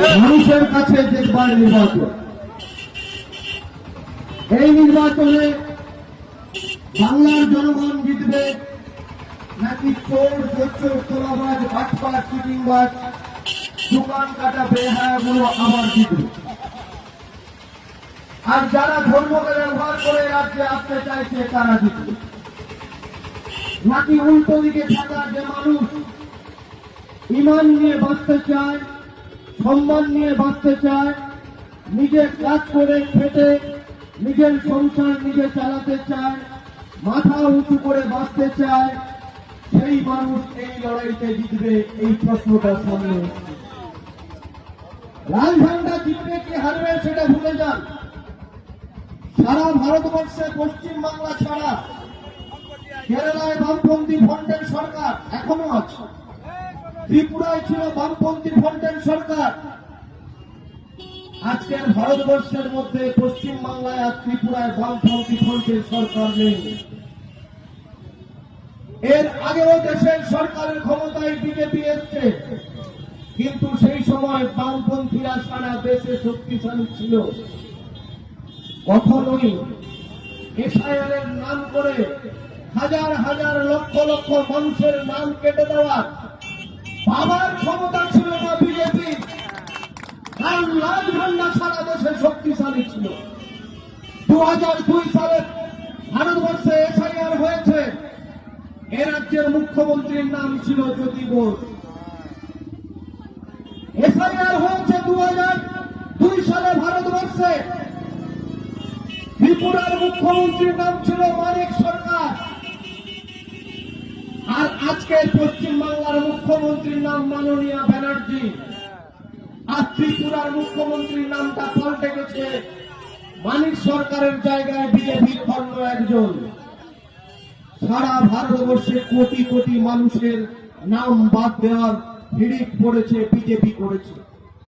মানুষের কাছে দেখবার নির্বাচন। এই নির্বাচনে বাংলার জনগণ জিতবে নাকি চোর জোচ্চোর তোলাবাজ বাটপার চিটিংবাজ দোকান কাটা বেহায়াগুলো আবার জিতবে? আর যারা ধর্মকে ব্যবহার করে রাজ্যে আসতে চাইছে তারা জিতবে? নাকি উল্টো দিকে থাকা যে মানুষ ইমান নিয়ে বাঁচতে চায়, সম্মান নিয়ে বাঁচতে চায়, নিজের কাজ করে খেটে নিজের সংসার নিজে চালাতে চায়, মাথা উঁচু করে বাঁচতে চায়, সেই মানুষ এই লড়াইতে জিতবে? এই প্রশ্নটা সামনে। লাল ঝান্ডা জিতবে কি হারবে সেটা ভুলে যান। সারা ভারতবর্ষে পশ্চিম বাংলা ছাড়া কেরালায় বামপন্থী ফ্রন্টের সরকার এখনো আছে, ত্রিপুরায় ছিল বামপন্থী ফ্রন্টের সরকার। আজকের ভারতবর্ষের মধ্যে পশ্চিম বাংলায় আর ত্রিপুরায় বামপন্থী ফ্রন্টের সরকার নেই। এর আগেও দেশের সরকারের ক্ষমতায় বিজেপি এসছে, কিন্তু সেই সময় বামপন্থীরা সারা দেশে শক্তিশালী ছিল। কখনোই এসআইআর এর নাম করে হাজার হাজার লক্ষ লক্ষ মানুষের নাম কেটে দেওয়ার বাবার ক্ষমতা ছিল না বিজেপি, কারণ লাল ঝান্ডা সারা দেশে শক্তিশালী ছিল। 2002 সালে ভারতবর্ষে এসআইআর হয়েছে, এ রাজ্যের মুখ্যমন্ত্রীর নাম ছিল জ্যোতি বোস। এসআইআর হয়েছে 2002 সালে ভারতবর্ষে, ত্রিপুরার মুখ্যমন্ত্রীর নাম ছিল মানিক সরকার। আর আজকে পশ্চিম বাংলার মুখ্যমন্ত্রীর নাম মাননীয়া ব্যানার্জি। আর ত্রিপুরার মুখ্যমন্ত্রীর নামটা পাল্টে গেছে, মানিক সরকারের জায়গায় বিজেপির অন্য একজন। সারা ভারতবর্ষে কোটি কোটি মানুষের নাম বাদ দেওয়ার হিড়িক পড়েছে বিজেপি করেছে।